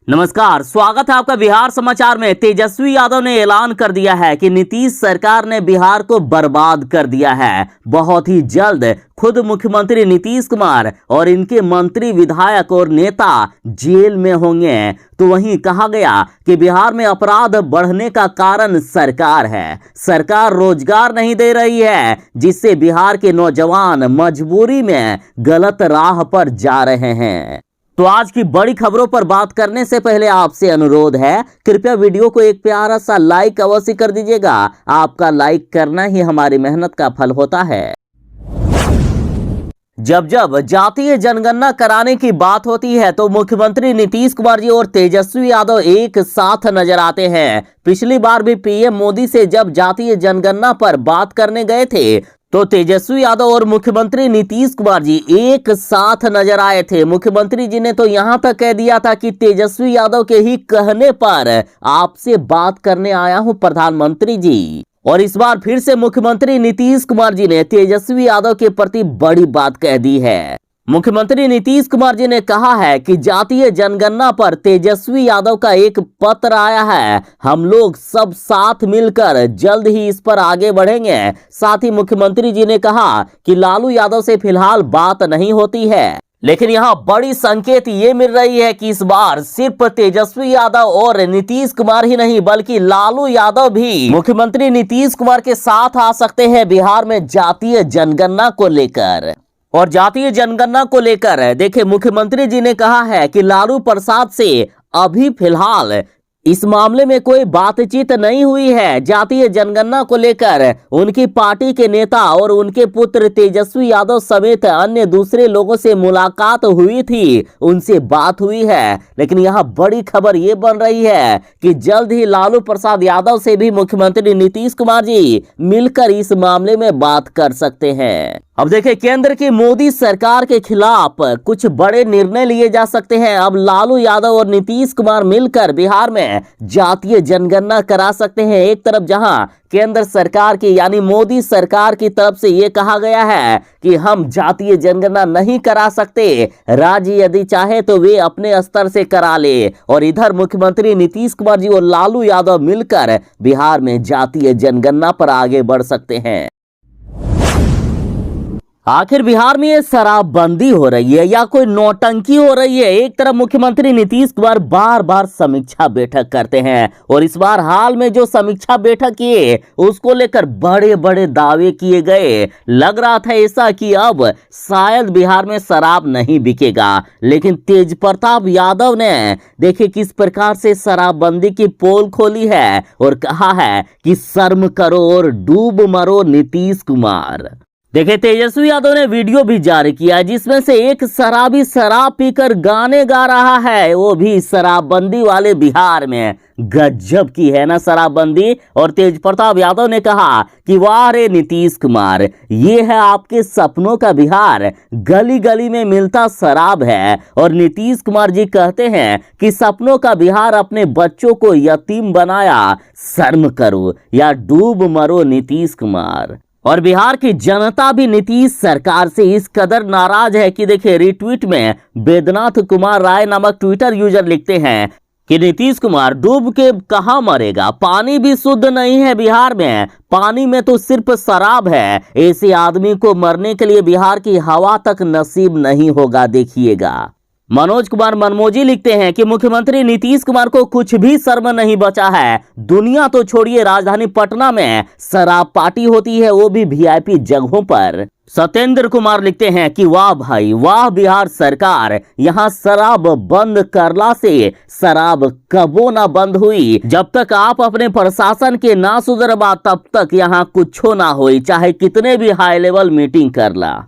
नमस्कार, स्वागत है आपका बिहार समाचार में। तेजस्वी यादव ने ऐलान कर दिया है कि नीतीश सरकार ने बिहार को बर्बाद कर दिया है। बहुत ही जल्द खुद मुख्यमंत्री नीतीश कुमार और इनके मंत्री, विधायक और नेता जेल में होंगे। तो वहीं कहा गया कि बिहार में अपराध बढ़ने का कारण सरकार है। सरकार रोजगार नहीं दे रही है, जिससे बिहार के नौजवान मजबूरी में गलत राह पर जा रहे हैं। तो आज की बड़ी खबरों पर बात करने से पहले आपसे अनुरोध है, कृपया वीडियो को एक प्यारा सा लाइक अवश्य कर दीजिएगा। आपका लाइक करना ही हमारी मेहनत का फल होता है। जब जब जातीय जनगणना कराने की बात होती है तो मुख्यमंत्री नीतीश कुमार जी और तेजस्वी यादव एक साथ नजर आते हैं। पिछली बार भी पीएम मोदी से जब जातीय जनगणना पर बात करने गए थे तो तेजस्वी यादव और मुख्यमंत्री नीतीश कुमार जी एक साथ नजर आए थे। मुख्यमंत्री जी ने तो यहां तक कह दिया था कि तेजस्वी यादव के ही कहने पर आपसे बात करने आया हूं प्रधानमंत्री जी। और इस बार फिर से मुख्यमंत्री नीतीश कुमार जी ने तेजस्वी यादव के प्रति बड़ी बात कह दी है। मुख्यमंत्री नीतीश कुमार जी ने कहा है कि जातीय जनगणना पर तेजस्वी यादव का एक पत्र आया है। हम लोग सब साथ मिलकर जल्द ही इस पर आगे बढ़ेंगे। साथ ही मुख्यमंत्री जी ने कहा कि लालू यादव से फिलहाल बात नहीं होती है, लेकिन यहाँ बड़ी संकेत ये मिल रही है कि इस बार सिर्फ तेजस्वी यादव और नीतीश कुमार ही नहीं बल्कि लालू यादव भी मुख्यमंत्री नीतीश कुमार के साथ आ सकते हैं बिहार में जातीय जनगणना को लेकर। और जातीय जनगणना को लेकर देखिए, मुख्यमंत्री जी ने कहा है कि लालू प्रसाद से अभी फिलहाल इस मामले में कोई बातचीत नहीं हुई है। जातीय जनगणना को लेकर उनकी पार्टी के नेता और उनके पुत्र तेजस्वी यादव समेत अन्य दूसरे लोगों से मुलाकात हुई थी, उनसे बात हुई है। लेकिन यहाँ बड़ी खबर ये बन रही है कि जल्द ही लालू प्रसाद यादव से भी मुख्यमंत्री नीतीश कुमार जी मिलकर इस मामले में बात कर सकते हैं। अब देखिए, केंद्र की मोदी सरकार के खिलाफ कुछ बड़े निर्णय लिए जा सकते हैं। अब लालू यादव और नीतीश कुमार मिलकर बिहार में जातीय जनगणना करा सकते हैं। एक तरफ जहां केंद्र सरकार की यानी मोदी सरकार की तरफ से यह कहा गया है कि हम जातीय जनगणना नहीं करा सकते, राज्य यदि चाहे तो वे अपने स्तर से करा ले। और इधर मुख्यमंत्री नीतीश कुमार जी और लालू यादव मिलकर बिहार में जातीय जनगणना पर आगे बढ़ सकते हैं। आखिर बिहार में ये शराबबंदी हो रही है या कोई नौटंकी हो रही है? एक तरफ मुख्यमंत्री नीतीश कुमार बार बार समीक्षा बैठक करते हैं और इस बार हाल में जो समीक्षा बैठक किए उसको लेकर बड़े बड़े दावे किए गए। लग रहा था ऐसा कि अब शायद बिहार में शराब नहीं बिकेगा, लेकिन तेज प्रताप यादव ने देखिए किस प्रकार से शराबबंदी की पोल खोली है और कहा है कि शर्म करो और डूब मरो नीतीश कुमार। देखिए, तेजस्वी यादव ने वीडियो भी जारी किया जिसमें से एक शराबी शराब पीकर गाने गा रहा है, वो भी शराबबंदी वाले बिहार में। गजब की है ना शराबबंदी। और तेज प्रताप यादव ने कहा कि वाह रे नीतीश कुमार, ये है आपके सपनों का बिहार, गली गली में मिलता शराब है। और नीतीश कुमार जी कहते हैं कि सपनों का बिहार अपने बच्चों को यतीम बनाया, शर्म करो या डूब मरो नीतीश कुमार। और बिहार की जनता भी नीतीश सरकार से इस कदर नाराज है कि देखिए, रिट्वीट में वेदनाथ कुमार राय नामक ट्विटर यूजर लिखते हैं कि नीतीश कुमार डूब के कहां मरेगा, पानी भी शुद्ध नहीं है बिहार में, पानी में तो सिर्फ शराब है। ऐसे आदमी को मरने के लिए बिहार की हवा तक नसीब नहीं होगा, देखिएगा। मनोज कुमार मनमोजी लिखते हैं कि मुख्यमंत्री नीतीश कुमार को कुछ भी शर्म नहीं बचा है। दुनिया तो छोड़िए, राजधानी पटना में शराब पार्टी होती है, वो भी वीआईपी जगहों पर। सत्येंद्र कुमार लिखते हैं कि वाह भाई वाह बिहार सरकार, यहाँ शराब बंद करला से शराब कबो ना बंद हुई। जब तक आप अपने प्रशासन के ना सुधरबा तब तक यहाँ कुछो ना होई, चाहे कितने भी हाई लेवल मीटिंग करला।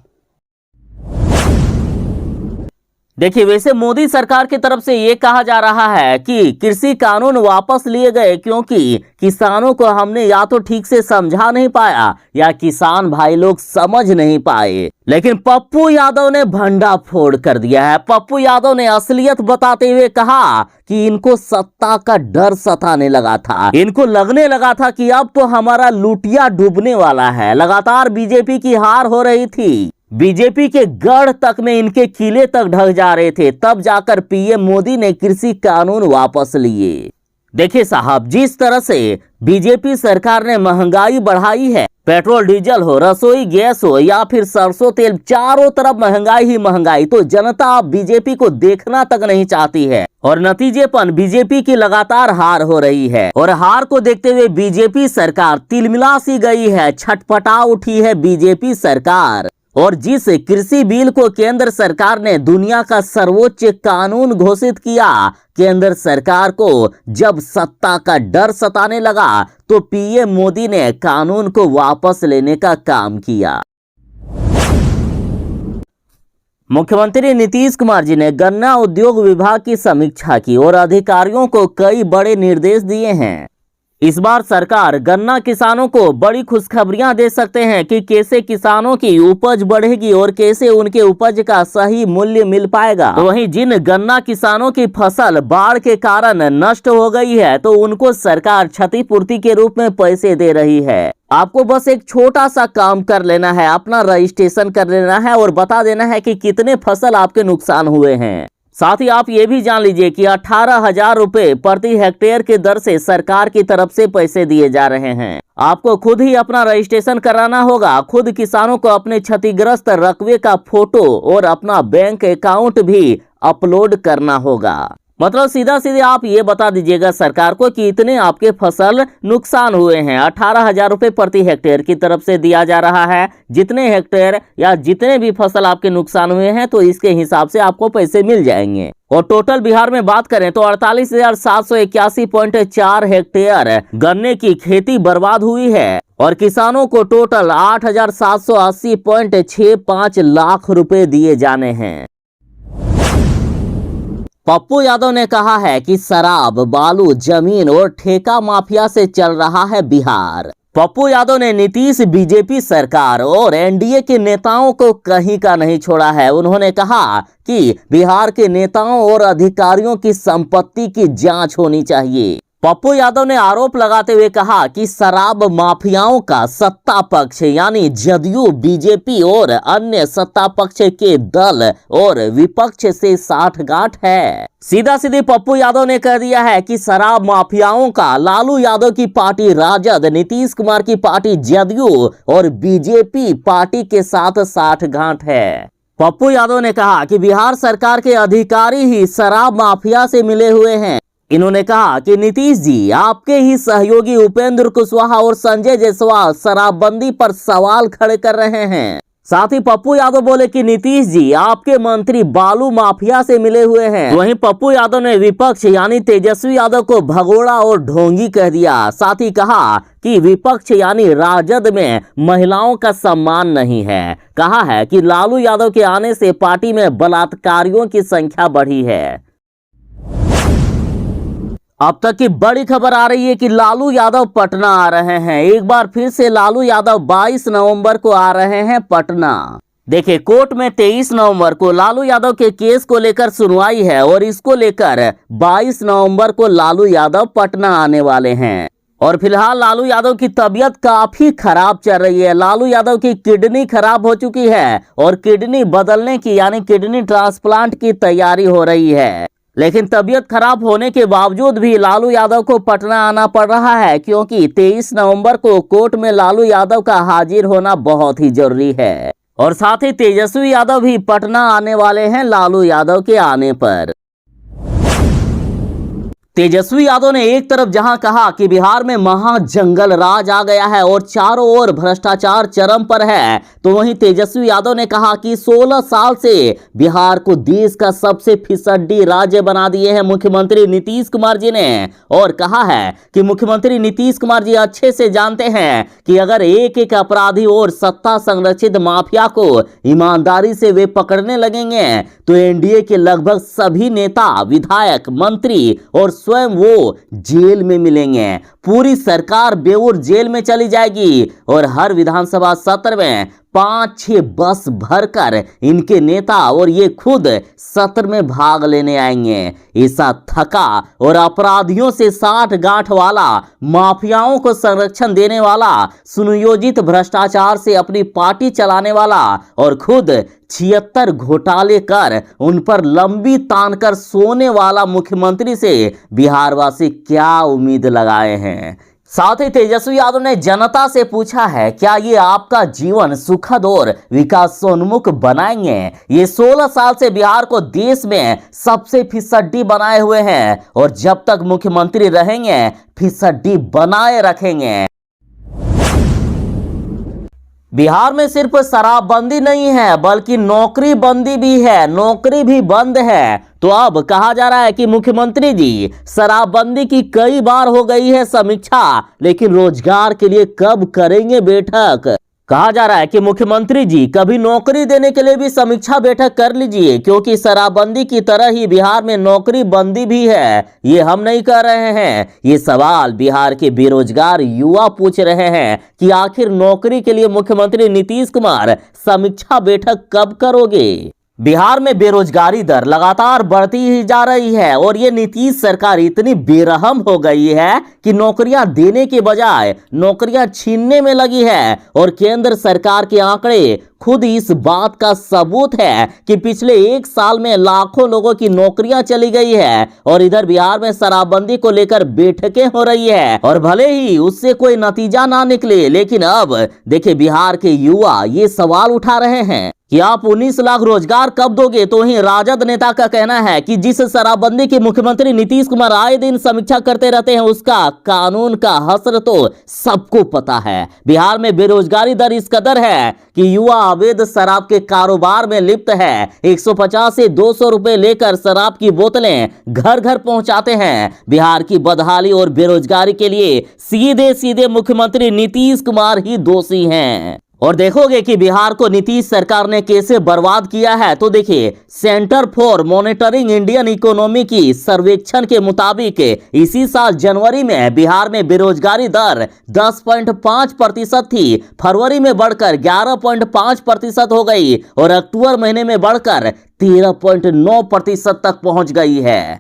देखिए, वैसे मोदी सरकार की तरफ से ये कहा जा रहा है कि कृषि कानून वापस लिए गए क्योंकि किसानों को हमने या तो ठीक से समझा नहीं पाया या किसान भाई लोग समझ नहीं पाए। लेकिन पप्पू यादव ने भंडाफोड़ कर दिया है। पप्पू यादव ने असलियत बताते हुए कहा कि इनको सत्ता का डर सताने लगा था, इनको लगने लगा था कि अब तो हमारा लुटिया डूबने वाला है। लगातार बीजेपी की हार हो रही थी, बीजेपी के गढ़ तक में इनके किले तक ढह जा रहे थे, तब जाकर पीएम मोदी ने कृषि कानून वापस लिए। देखिए साहब, जिस तरह से बीजेपी सरकार ने महंगाई बढ़ाई है, पेट्रोल डीजल हो, रसोई गैस हो या फिर सरसों तेल, चारों तरफ महंगाई ही महंगाई, तो जनता अब बीजेपी को देखना तक नहीं चाहती है और नतीजेपन बीजेपी की लगातार हार हो रही है। और हार को देखते हुए बीजेपी सरकार तिलमिला सी गई है, छटपटा उठी है बीजेपी सरकार। और जिस कृषि बिल को केंद्र सरकार ने दुनिया का सर्वोच्च कानून घोषित किया, केंद्र सरकार को जब सत्ता का डर सताने लगा तो पीएम मोदी ने कानून को वापस लेने का काम किया। मुख्यमंत्री नीतीश कुमार जी ने गन्ना उद्योग विभाग की समीक्षा की और अधिकारियों को कई बड़े निर्देश दिए हैं। इस बार सरकार गन्ना किसानों को बड़ी खुशखबरियां दे सकते हैं कि कैसे किसानों की उपज बढ़ेगी और कैसे उनके उपज का सही मूल्य मिल पाएगा। तो वहीं जिन गन्ना किसानों की फसल बाढ़ के कारण नष्ट हो गई है, तो उनको सरकार क्षतिपूर्ति के रूप में पैसे दे रही है। आपको बस एक छोटा सा काम कर लेना है, अपना रजिस्ट्रेशन कर लेना है और बता देना है कि कितने फसल आपके नुकसान हुए हैं। साथ ही आप ये भी जान लीजिए कि 18,000 रुपए प्रति हेक्टेयर के दर से सरकार की तरफ से पैसे दिए जा रहे हैं। आपको खुद ही अपना रजिस्ट्रेशन कराना होगा, खुद किसानों को अपने क्षतिग्रस्त रकबे का फोटो और अपना बैंक अकाउंट भी अपलोड करना होगा। मतलब सीधा सीधे आप ये बता दीजिएगा सरकार को कि इतने आपके फसल नुकसान हुए हैं। 18,000 रुपए प्रति हेक्टेयर की तरफ से दिया जा रहा है। जितने हेक्टेयर या जितने भी फसल आपके नुकसान हुए हैं, तो इसके हिसाब से आपको पैसे मिल जाएंगे। और टोटल बिहार में बात करें तो 48,781.4 हेक्टेयर गन्ने की खेती बर्बाद हुई है और किसानों को टोटल 8,780.65 लाख रुपए दिए जाने हैं। पप्पू यादव ने कहा है कि शराब, बालू, जमीन और ठेका माफिया से चल रहा है बिहार। पप्पू यादव ने नीतीश, बीजेपी सरकार और एनडीए के नेताओं को कहीं का नहीं छोड़ा है। उन्होंने कहा कि बिहार के नेताओं और अधिकारियों की संपत्ति की जांच होनी चाहिए। पप्पू यादव ने आरोप लगाते हुए कहा कि शराब माफियाओं का सत्ता पक्ष यानी जदयू, बीजेपी और अन्य सत्ता पक्ष के दल और विपक्ष से साठगांठ है। सीधा सीधे पप्पू यादव ने कह दिया है कि शराब माफियाओं का लालू यादव की पार्टी राजद, नीतीश कुमार की पार्टी जदयू और बीजेपी पार्टी के साथ साठगांठ है। पप्पू यादव ने कहा कि बिहार सरकार के अधिकारी ही शराब माफिया से मिले हुए हैं। इन्होंने कहा कि नीतीश जी, आपके ही सहयोगी उपेंद्र कुशवाहा और संजय जायसवाल शराबबंदी पर सवाल खड़े कर रहे हैं। साथ ही पप्पू यादव बोले कि नीतीश जी, आपके मंत्री बालू माफिया से मिले हुए हैं। वहीं पप्पू यादव ने विपक्ष यानी तेजस्वी यादव को भगोड़ा और ढोंगी कह दिया। साथ ही कहा कि विपक्ष यानी राजद में महिलाओं का सम्मान नहीं है। कहा है कि लालू यादव के आने से पार्टी में बलात्कारियों की संख्या बढ़ी है। अब तक की बड़ी खबर आ रही है कि लालू यादव पटना आ रहे हैं। एक बार फिर से लालू यादव 22 नवंबर को आ रहे हैं पटना। देखिए, कोर्ट में 23 नवंबर को लालू यादव के केस को लेकर सुनवाई है और इसको लेकर 22 नवंबर को लालू यादव पटना आने वाले हैं। और फिलहाल लालू यादव की तबीयत काफी खराब चल रही है। लालू यादव की किडनी खराब हो चुकी है और किडनी बदलने की यानी किडनी ट्रांसप्लांट की तैयारी हो रही है। लेकिन तबीयत खराब होने के बावजूद भी लालू यादव को पटना आना पड़ रहा है, क्योंकि 23 नवंबर को कोर्ट में लालू यादव का हाजिर होना बहुत ही जरूरी है। और साथ ही तेजस्वी यादव भी पटना आने वाले हैं लालू यादव के आने पर। तेजस्वी यादव ने एक तरफ जहां कहा कि बिहार में महाजंगल राज आ गया है और चारों ओर भ्रष्टाचार चरम पर है, तो वहीं तेजस्वी यादव ने कहा कि 16 साल से बिहार को देश का सबसे फिसड्डी राज्य बना दिए हैं मुख्यमंत्री नीतीश कुमार जी ने। और कहा है कि मुख्यमंत्री नीतीश कुमार जी अच्छे से जानते हैं कि अगर एक एक अपराधी और सत्ता संरक्षित माफिया को ईमानदारी से वे पकड़ने लगेंगे तो एनडीए के लगभग सभी नेता, विधायक, मंत्री और स्वयं वो जेल में मिलेंगे। पूरी सरकार बेऊर जेल में चली जाएगी और हर विधानसभा सत्र में 5-6 बस भरकर इनके नेता और ये खुद सत्र में भाग लेने आएंगे। ऐसा थका और अपराधियों से साठ गांठ वाला, माफियाओं को संरक्षण देने वाला, सुनियोजित भ्रष्टाचार से अपनी पार्टी चलाने वाला और खुद 76 घोटाले कर उन पर लंबी तान कर सोने वाला मुख्यमंत्री से बिहारवासी क्या उम्मीद लगाए हैं। साथ ही तेजस्वी यादव ने जनता से पूछा है, क्या ये आपका जीवन सुखद और विकासोन्मुख बनाएंगे? ये 16 साल से बिहार को देश में सबसे फिसड्डी बनाए हुए हैं और जब तक मुख्यमंत्री रहेंगे फिसड्डी बनाए रखेंगे। बिहार में सिर्फ शराबबंदी नहीं है बल्कि नौकरी बंदी भी है, नौकरी भी बंद है। तो अब कहा जा रहा है कि मुख्यमंत्री जी, शराबबंदी की कई बार हो गई है समीक्षा, लेकिन रोजगार के लिए कब करेंगे बैठक? कहा जा रहा है कि मुख्यमंत्री जी कभी नौकरी देने के लिए भी समीक्षा बैठक कर लीजिए, क्योंकि शराबबंदी की तरह ही बिहार में नौकरी बंदी भी है। ये हम नहीं कर रहे हैं, ये सवाल बिहार के बेरोजगार युवा पूछ रहे हैं कि आखिर नौकरी के लिए मुख्यमंत्री नीतीश कुमार समीक्षा बैठक कब करोगे? बिहार में बेरोजगारी दर लगातार बढ़ती ही जा रही है और ये नीतीश सरकार इतनी बेरहम हो गई है कि नौकरियां देने के बजाय नौकरियां छीनने में लगी है। और केंद्र सरकार के आंकड़े खुद इस बात का सबूत है कि पिछले 1 साल में लाखों लोगों की नौकरियां चली गई है और इधर बिहार में शराबबंदी को लेकर बैठकें हो रही है और भले ही उससे कोई नतीजा ना निकले, लेकिन अब देखिए बिहार के युवा ये सवाल उठा रहे हैं कि आप 19 लाख रोजगार कब दोगे? तो वहीं राजद नेता का कहना है कि जिस शराबबंदी की मुख्यमंत्री नीतीश कुमार आए दिन समीक्षा करते रहते हैं उसका कानून का हसर तो सबको पता है। बिहार में बेरोजगारी दर इस कदर है कि युवा अवैध शराब के कारोबार में लिप्त है। 150 से 200 रुपए लेकर शराब की बोतलें घर घर पहुंचाते हैं। बिहार की बदहाली और बेरोजगारी के लिए सीधे सीधे मुख्यमंत्री नीतीश कुमार ही दोषी हैं। और देखोगे कि बिहार को नीतीश सरकार ने कैसे बर्बाद किया है। तो देखिए, centre for monitoring Indian economy की सर्वेक्षण के मुताबिक इसी साल जनवरी में बिहार में बेरोजगारी दर 10.5% थी, फरवरी में बढ़कर 11.5% हो गई और अक्टूबर महीने में बढ़कर 13.9% तक पहुंच गई है।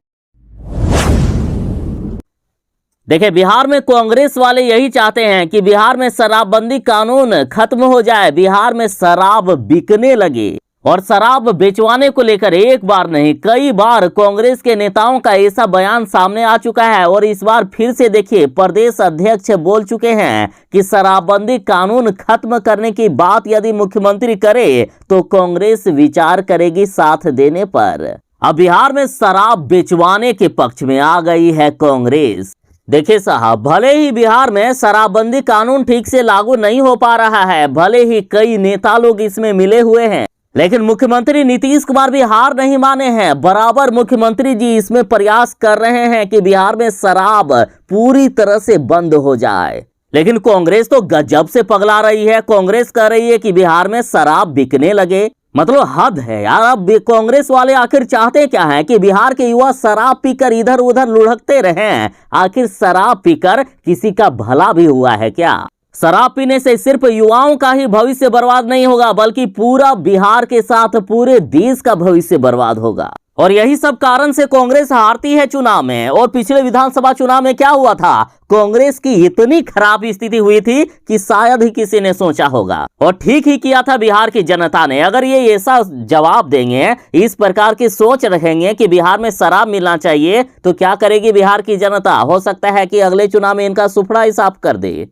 देखिए, बिहार में कांग्रेस वाले यही चाहते हैं कि बिहार में शराबबंदी कानून खत्म हो जाए, बिहार में शराब बिकने लगे। और शराब बेचवाने को लेकर एक बार नहीं कई बार कांग्रेस के नेताओं का ऐसा बयान सामने आ चुका है और इस बार फिर से देखिए प्रदेश अध्यक्ष बोल चुके हैं कि शराबबंदी कानून खत्म करने की बात यदि मुख्यमंत्री करे तो कांग्रेस विचार करेगी साथ देने पर। अब बिहार में शराब बेचवाने के पक्ष में आ गई है कांग्रेस। देखिए साहब, भले ही बिहार में शराबबंदी कानून ठीक से लागू नहीं हो पा रहा है, भले ही कई नेता लोग इसमें मिले हुए हैं, लेकिन मुख्यमंत्री नीतीश कुमार भी हार नहीं माने हैं। बराबर मुख्यमंत्री जी इसमें प्रयास कर रहे हैं कि बिहार में शराब पूरी तरह से बंद हो जाए। लेकिन कांग्रेस तो गजब से पगला रही है। कांग्रेस कह रही है कि बिहार में शराब बिकने लगे, मतलब हद है यार। अब कांग्रेस वाले आखिर चाहते क्या हैं कि बिहार के युवा शराब पीकर इधर उधर लुढ़कते रहें? आखिर शराब पीकर किसी का भला भी हुआ है क्या? शराब पीने से सिर्फ युवाओं का ही भविष्य बर्बाद नहीं होगा बल्कि पूरा बिहार के साथ पूरे देश का भविष्य बर्बाद होगा। और यही सब कारण से कांग्रेस हारती है चुनाव में। और पिछले विधानसभा चुनाव में क्या हुआ था? कांग्रेस की इतनी खराब स्थिति हुई थी कि शायद ही किसी ने सोचा होगा। और ठीक ही किया था बिहार की जनता ने। अगर ये ऐसा जवाब देंगे, इस प्रकार की सोच रखेंगे कि बिहार में शराब मिलना चाहिए, तो क्या करेगी बिहार की जनता? हो सकता है कि अगले चुनाव में इनका सुपड़ा ही साफ कर दे।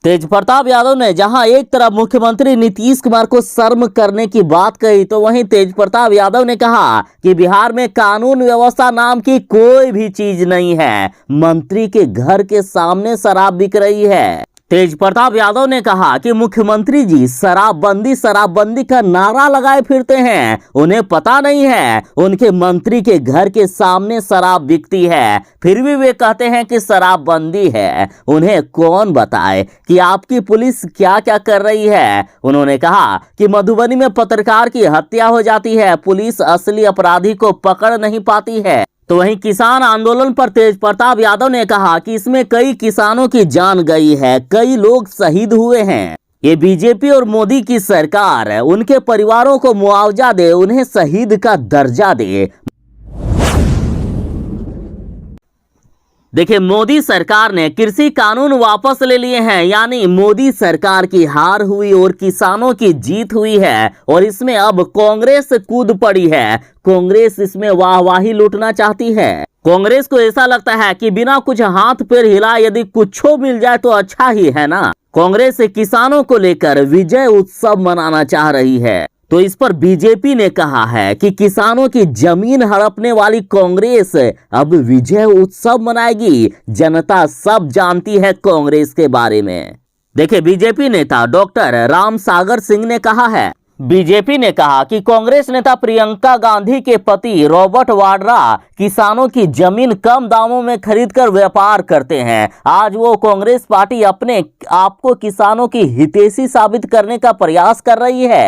तेजप्रताप यादव ने जहां एक तरफ मुख्यमंत्री नीतीश कुमार को शर्म करने की बात कही, तो वहीं तेजप्रताप यादव ने कहा कि बिहार में कानून व्यवस्था नाम की कोई भी चीज नहीं है, मंत्री के घर के सामने शराब बिक रही है। तेजप्रताप यादव ने कहा कि मुख्यमंत्री जी शराबबंदी का नारा लगाए फिरते हैं, उन्हें पता नहीं है उनके मंत्री के घर के सामने शराब बिकती है, फिर भी वे कहते हैं कि शराबबंदी है। उन्हें कौन बताए कि आपकी पुलिस क्या क्या कर रही है। उन्होंने कहा कि मधुबनी में पत्रकार की हत्या हो जाती है, पुलिस असली अपराधी को पकड़ नहीं पाती है। तो वहीं किसान आंदोलन पर तेज प्रताप यादव ने कहा कि इसमें कई किसानों की जान गई है, कई लोग शहीद हुए हैं। ये बीजेपी और मोदी की सरकार है, उनके परिवारों को मुआवजा दे, उन्हें शहीद का दर्जा दे। देखिए, मोदी सरकार ने कृषि कानून वापस ले लिए हैं, यानी मोदी सरकार की हार हुई और किसानों की जीत हुई है। और इसमें अब कांग्रेस कूद पड़ी है। कांग्रेस इसमें वाहवाही लूटना चाहती है। कांग्रेस को ऐसा लगता है कि बिना कुछ हाथ पैर हिलाए यदि कुछो मिल जाए तो अच्छा ही है ना। कांग्रेस किसानों को लेकर विजय उत्सव मनाना चाह रही है। तो इस पर बीजेपी ने कहा है कि किसानों की जमीन हड़पने वाली कांग्रेस अब विजय उत्सव मनाएगी। जनता सब जानती है कांग्रेस के बारे में। देखिए, बीजेपी नेता डॉक्टर राम सागर सिंह ने कहा है, बीजेपी ने कहा कि कांग्रेस नेता प्रियंका गांधी के पति रॉबर्ट वाड्रा किसानों की जमीन कम दामों में खरीदकर व्यापार करते हैं। आज वो कांग्रेस पार्टी अपने आप को किसानों की हितैषी साबित करने का प्रयास कर रही है।